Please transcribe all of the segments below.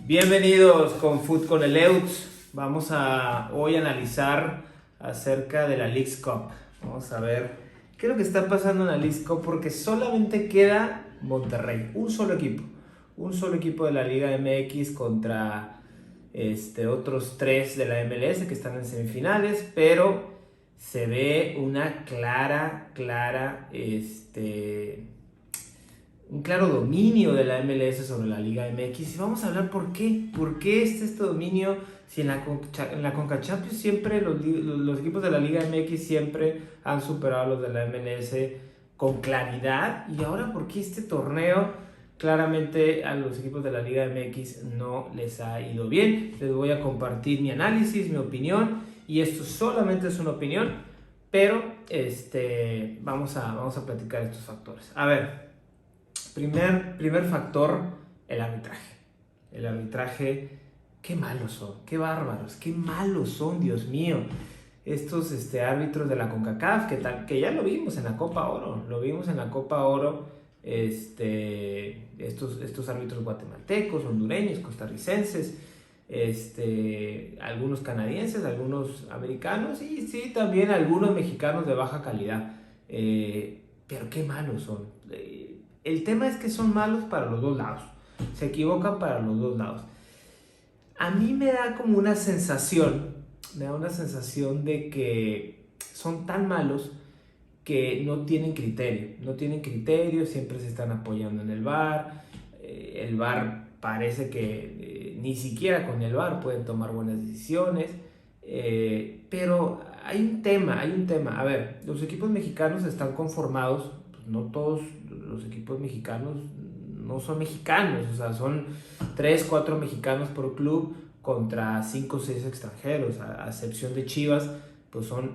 Bienvenidos con Food con el Euts. Vamos a hoy analizar acerca de la Leagues Cup. Vamos a ver qué es lo que está pasando en la Leagues Cup porque solamente queda Monterrey, un solo equipo de la Liga MX contra otros tres de la MLS que están en semifinales, pero se ve una un claro dominio de la MLS sobre la Liga MX. Y vamos a hablar por qué. ¿Por qué este dominio? Si en la Conca Champions siempre los equipos de la Liga MX siempre han superado a los de la MLS con claridad. Y ahora, ¿por qué este torneo claramente a los equipos de la Liga MX no les ha ido bien? Les voy a compartir mi análisis, mi opinión. Y esto solamente es una opinión. Pero vamos a platicar estos factores. A ver. Primer factor, el arbitraje. El arbitraje, qué malos son, qué bárbaros, qué malos son, Dios mío. Estos árbitros de la CONCACAF, que ya lo vimos en la Copa Oro, estos árbitros guatemaltecos, hondureños, costarricenses, algunos canadienses, algunos americanos y sí, también algunos mexicanos de baja calidad. Pero qué malos son. El tema es que son malos para los dos lados. Se equivocan para los dos lados. A mí me da como una sensación, de que son tan malos que no tienen criterio. No tienen criterio, siempre se están apoyando en el VAR. El VAR parece que ni siquiera con el VAR pueden tomar buenas decisiones. Pero hay un tema. A ver, los equipos mexicanos están conformados, pues no todos los equipos mexicanos no son mexicanos, o sea, son 3, 4 mexicanos por club contra 5 o 6 extranjeros, a excepción de Chivas, pues son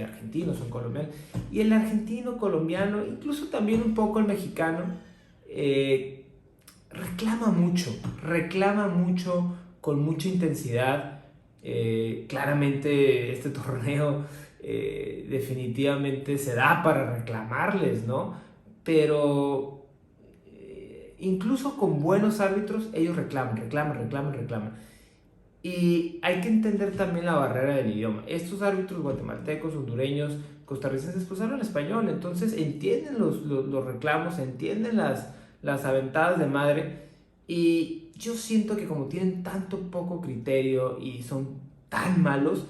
argentinos, son colombianos. Y el argentino, colombiano, incluso también un poco el mexicano, reclama mucho, con mucha intensidad. Claramente este torneo definitivamente se da para reclamarles, ¿no? Pero incluso con buenos árbitros ellos reclaman. Y hay que entender también la barrera del idioma. Estos árbitros guatemaltecos, hondureños, costarricenses, pues hablan español, entonces entienden los reclamos, entienden las aventadas de madre. Y yo siento que como tienen tanto poco criterio y son tan malos,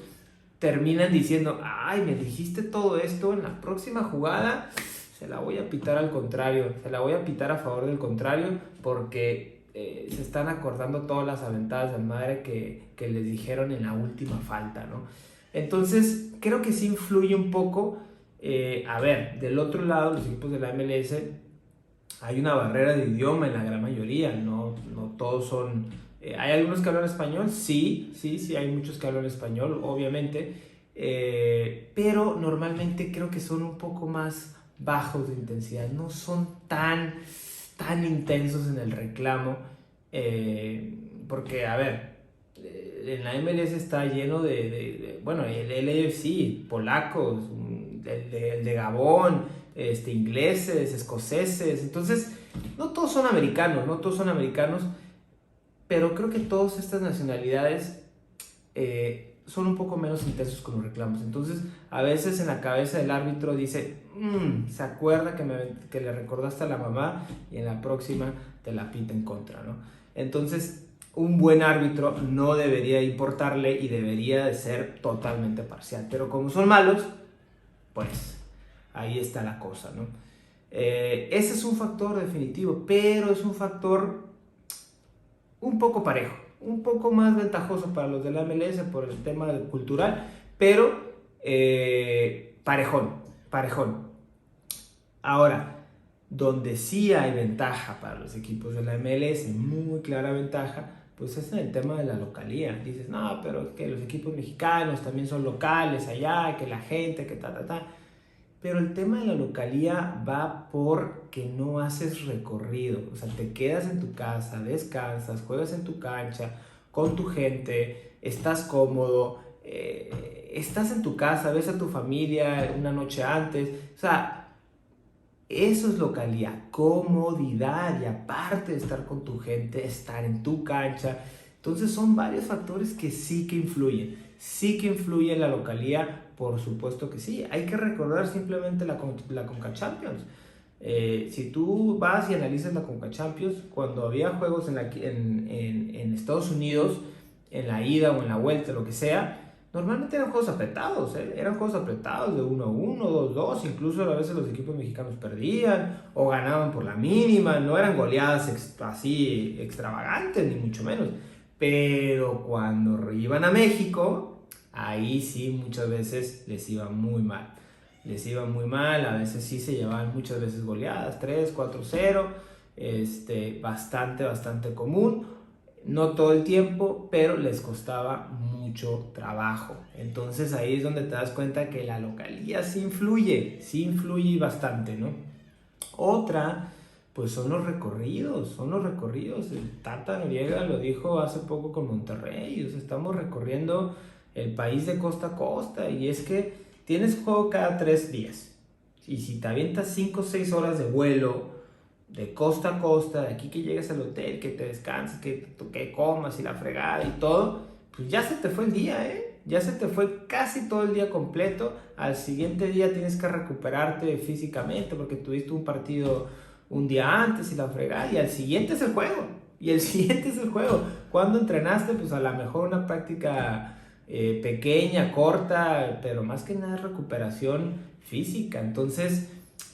terminan diciendo, ay, me dijiste todo esto, en la próxima jugada se la voy a pitar al contrario, se la voy a pitar a favor del contrario, porque se están acordando todas las aventadas de madre que les dijeron en la última falta, ¿no? Entonces, creo que sí influye un poco. A ver, del otro lado, los equipos de la MLS, hay una barrera de idioma en la gran mayoría, no todos son... ¿Hay algunos que hablan español? Sí, hay muchos que hablan español, obviamente, pero normalmente creo que son un poco más bajos de intensidad, no son tan intensos en el reclamo, porque, a ver, en la MLS está lleno bueno, el AFC, polacos, el de Gabón, ingleses, escoceses, entonces no todos son americanos, pero creo que todas estas nacionalidades son un poco menos intensos con los reclamos. Entonces, a veces en la cabeza del árbitro dice, se acuerda que le recordaste a la mamá y en la próxima te la pita en contra, ¿no? Entonces, un buen árbitro no debería importarle y debería de ser totalmente parcial. Pero como son malos, pues ahí está la cosa, ¿no? Ese es un factor definitivo, pero es un factor un poco parejo, un poco más ventajoso para los de la MLS por el tema cultural, pero parejón. Ahora, donde sí hay ventaja para los equipos de la MLS, muy clara ventaja, pues es en el tema de la localía. Dices, no, pero es que los equipos mexicanos también son locales allá, que la gente, que ta. Pero el tema de la localía va porque no haces recorrido. O sea, te quedas en tu casa, descansas, juegas en tu cancha, con tu gente, estás cómodo, estás en tu casa, ves a tu familia una noche antes. O sea, Eso es localía, comodidad, y aparte de estar con tu gente, estar en tu cancha. Entonces son varios factores que sí que influyen en la localía, por supuesto que sí. Hay que recordar simplemente la Conca Champions. Si tú vas y analizas la Conca Champions, cuando había juegos en Estados Unidos, en la ida o en la vuelta, lo que sea, normalmente eran juegos apretados, ¿eh? Eran juegos apretados de 1-1, 2-2, incluso a veces los equipos mexicanos perdían o ganaban por la mínima, no eran goleadas así extravagantes, ni mucho menos. Pero cuando iban a México, ahí sí muchas veces les iba muy mal. Les iba muy mal, a veces sí se llevaban muchas veces goleadas, 3-4-0, bastante común. No todo el tiempo, pero les costaba mucho trabajo. Entonces ahí es donde te das cuenta que la localía sí influye bastante, ¿no? Otra, pues son los recorridos. El Tata Noriega lo dijo hace poco con Monterrey, o sea, estamos recorriendo el país de costa a costa, y es que tienes juego cada 3 días. Y si te avientas 5 o 6 horas de vuelo, de costa a costa, de aquí que llegues al hotel, que te descanses, que comas y la fregada y todo, pues ya se te fue el día, ¿eh? Ya se te fue casi todo el día completo. Al siguiente día tienes que recuperarte físicamente porque tuviste un partido un día antes y la fregada, y al siguiente es el juego. Y el siguiente es el juego. ¿Cuándo entrenaste? Pues a lo mejor una práctica pequeña, corta, pero más que nada recuperación física. Entonces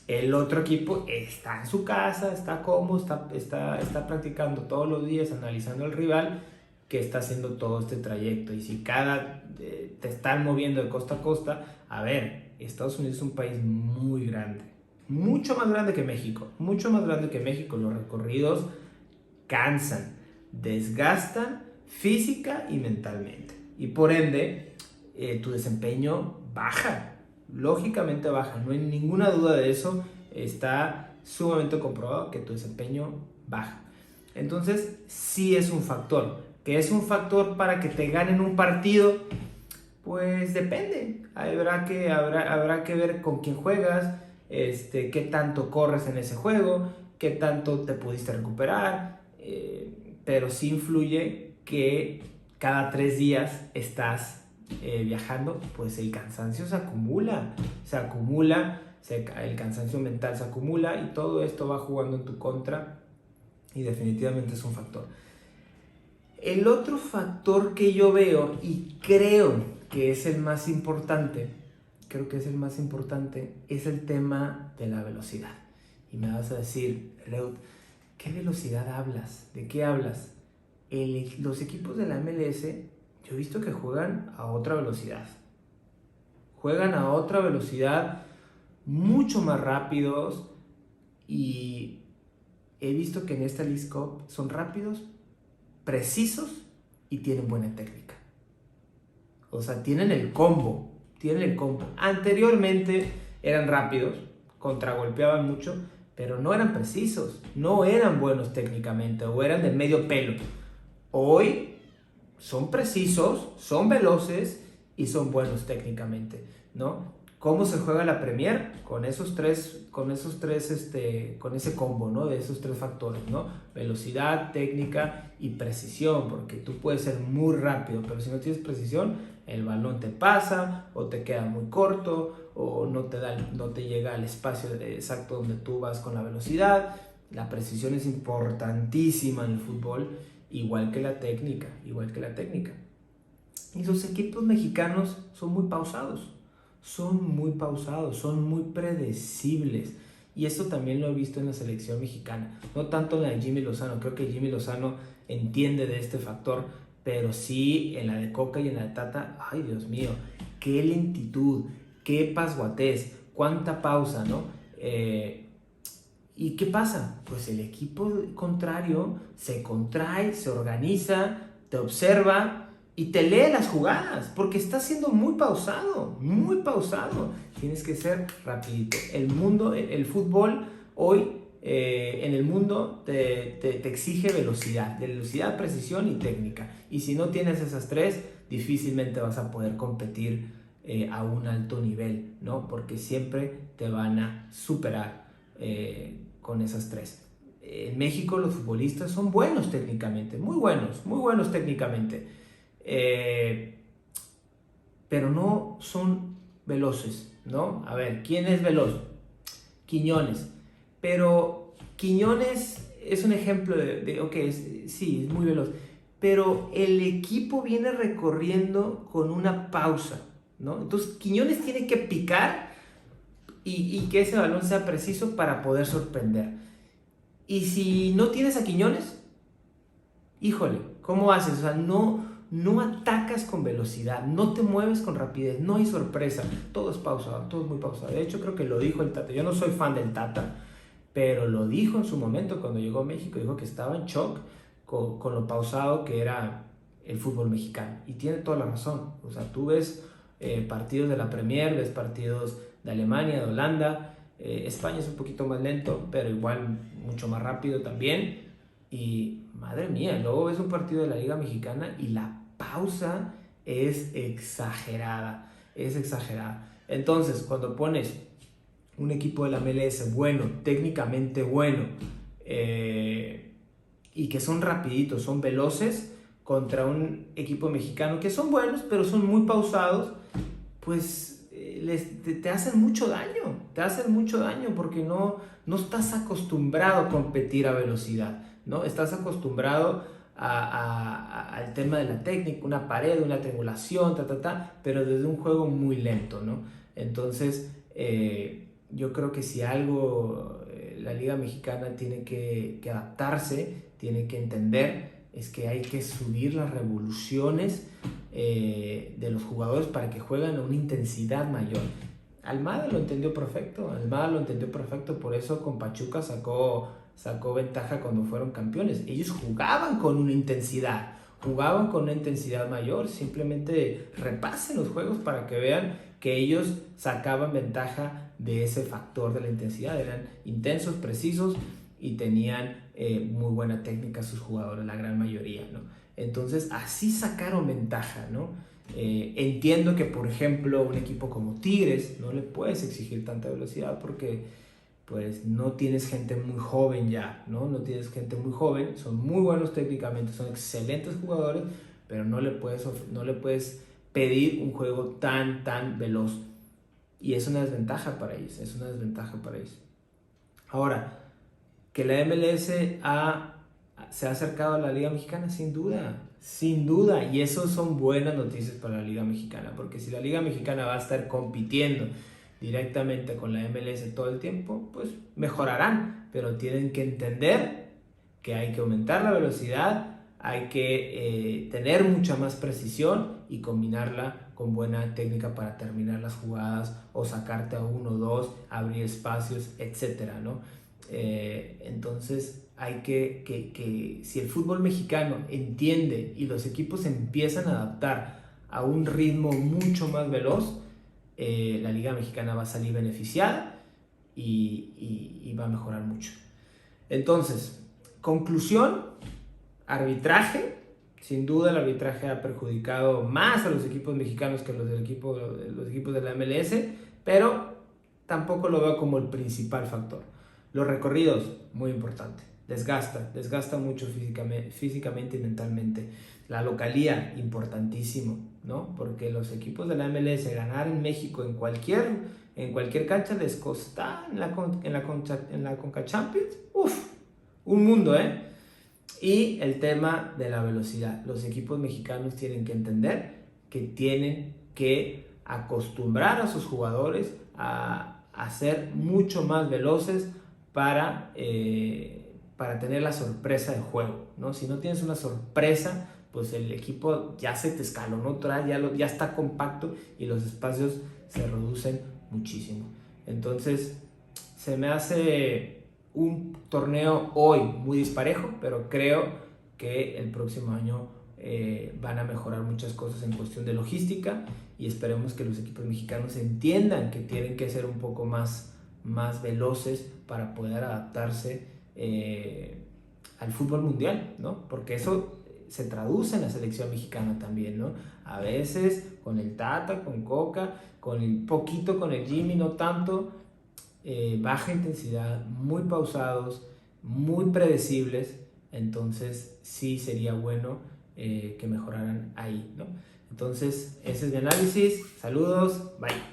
el otro equipo está en su casa, está cómodo, está practicando todos los días, analizando al rival que está haciendo todo este trayecto. Y si te están moviendo de costa a costa, a ver, Estados Unidos es un país muy grande, mucho más grande que México, mucho más grande que México. Los recorridos cansan, desgastan física y mentalmente. Y por ende, tu desempeño baja. Lógicamente baja, no hay ninguna duda de eso, está sumamente comprobado que tu desempeño baja. Entonces, sí es un factor. ¿Que es un factor para que te ganen un partido? Pues depende. Habrá que ver con quién juegas, qué tanto corres en ese juego, qué tanto te pudiste recuperar, pero sí influye que cada 3 días estás viajando, pues el cansancio se acumula, el cansancio mental se acumula, y todo esto va jugando en tu contra, y definitivamente es un factor. El otro factor que yo veo y creo que es el más importante, es el tema de la velocidad. Y me vas a decir, Reut, ¿qué velocidad hablas? ¿De qué hablas? Los equipos de la MLS, yo he visto que juegan a otra velocidad. Juegan a otra velocidad, mucho más rápidos, y he visto que en esta Leagues Cup son rápidos, precisos y tienen buena técnica. O sea, tienen el combo. Anteriormente eran rápidos, contragolpeaban mucho, pero no eran precisos, no eran buenos técnicamente, o eran de medio pelo. Hoy son precisos, son veloces y son buenos técnicamente, ¿no? ¿Cómo se juega la Premier? Con ese combo, ¿no? De esos 3 factores, ¿no? Velocidad, técnica y precisión, porque tú puedes ser muy rápido, pero si no tienes precisión, el balón te pasa, o te queda muy corto, o no te llega al espacio exacto donde tú vas con la velocidad. La precisión es importantísima en el fútbol, igual que la técnica. Y los equipos mexicanos son muy pausados, son muy predecibles. Y esto también lo he visto en la selección mexicana, no tanto en la de Jimmy Lozano. Creo que Jimmy Lozano entiende de este factor, pero sí en la de Coca y en la de Tata, ay Dios mío, qué lentitud, qué pasguatez, cuánta pausa, ¿no? ¿Y qué pasa? Pues el equipo contrario se contrae, se organiza, te observa y te lee las jugadas, porque está siendo muy pausado, muy pausado. Tienes que ser rapidito. El fútbol hoy en el mundo te exige velocidad, precisión y técnica. Y si no tienes esas 3, difícilmente vas a poder competir a un alto nivel, ¿no? Porque siempre te van a superar. con esas tres. En México los futbolistas son buenos técnicamente, muy buenos técnicamente, pero no son veloces, ¿no? A ver, ¿quién es veloz? Quiñones. Pero Quiñones es un ejemplo ok, sí, es muy veloz, pero el equipo viene recorriendo con una pausa, ¿no? Entonces Quiñones tiene que picar y que ese balón sea preciso para poder sorprender. Y si no tienes a Quiñones, híjole, ¿cómo haces? O sea, no atacas con velocidad, no te mueves con rapidez, no hay sorpresa, todo es pausado, todo es muy pausado. De hecho, creo que lo dijo el Tata. Yo no soy fan del Tata, pero lo dijo en su momento cuando llegó a México. Dijo que estaba en shock con lo pausado que era el fútbol mexicano. Y tiene toda la razón. O sea, tú ves partidos de la Premier, ves partidos de Alemania, de Holanda. España es un poquito más lento, pero igual mucho más rápido también. Y madre mía, luego ves un partido de la Liga Mexicana y la pausa es exagerada. Es exagerada. Entonces, cuando pones un equipo de la MLS bueno, técnicamente bueno, y que son rapiditos, son veloces, contra un equipo mexicano que son buenos, pero son muy pausados, pues te hacen mucho daño, porque no estás acostumbrado a competir a velocidad, ¿no? Estás acostumbrado al tema de la técnica, una pared, una triangulación, pero desde un juego muy lento, ¿no? Entonces, yo creo que si algo la Liga Mexicana tiene que adaptarse, tiene que entender, es que hay que subir las revoluciones de los jugadores para que jueguen a una intensidad mayor. Almada lo entendió perfecto, por eso con Pachuca sacó ventaja cuando fueron campeones. Ellos jugaban con una intensidad mayor. Simplemente repasen los juegos para que vean que ellos sacaban ventaja de ese factor de la intensidad. Eran intensos, precisos y tenían muy buena técnica sus jugadores, la gran mayoría, ¿no? Entonces así sacaron ventaja, ¿no? Entiendo que, por ejemplo, un equipo como Tigres no le puedes exigir tanta velocidad porque pues no tienes gente muy joven ya, ¿no? No tienes gente muy joven, son muy buenos técnicamente, son excelentes jugadores, pero no le puedes pedir un juego tan veloz. Y es una desventaja para ellos, Ahora, que la MLS se ha acercado a la Liga Mexicana, sin duda, y eso son buenas noticias para la Liga Mexicana, porque si la Liga Mexicana va a estar compitiendo directamente con la MLS todo el tiempo, pues mejorarán, pero tienen que entender que hay que aumentar la velocidad, hay que tener mucha más precisión y combinarla con buena técnica para terminar las jugadas o sacarte a 1, 2, abrir espacios, etcétera, ¿no? Entonces hay que si el fútbol mexicano entiende y los equipos empiezan a adaptar a un ritmo mucho más veloz, la Liga Mexicana va a salir beneficiada y va a mejorar mucho. Entonces, conclusión, arbitraje. Sin duda el arbitraje ha perjudicado más a los equipos mexicanos que los equipos de la MLS, pero tampoco lo veo como el principal factor. Los recorridos, muy importante, desgasta mucho físicamente y mentalmente. La localía, importantísimo, ¿no? Porque los equipos de la MLS ganar en México en cualquier cancha les costa en la Conca Champions, un mundo, ¿eh? Y el tema de la velocidad. Los equipos mexicanos tienen que entender que tienen que acostumbrar a sus jugadores a ser mucho más veloces para tener la sorpresa del juego, ¿no? Si no tienes una sorpresa, pues el equipo ya se te escalonó, ya está compacto y los espacios se reducen muchísimo. Entonces, se me hace un torneo hoy muy disparejo, pero creo que el próximo año van a mejorar muchas cosas en cuestión de logística y esperemos que los equipos mexicanos entiendan que tienen que ser un poco más veloces para poder adaptarse al fútbol mundial, ¿no? Porque eso se traduce en la selección mexicana también, ¿no? A veces con el Tata, con Coca, con el Jimmy, no tanto, baja intensidad, muy pausados, muy predecibles. Entonces sí sería bueno que mejoraran ahí, ¿no? Entonces ese es mi análisis. Saludos, bye.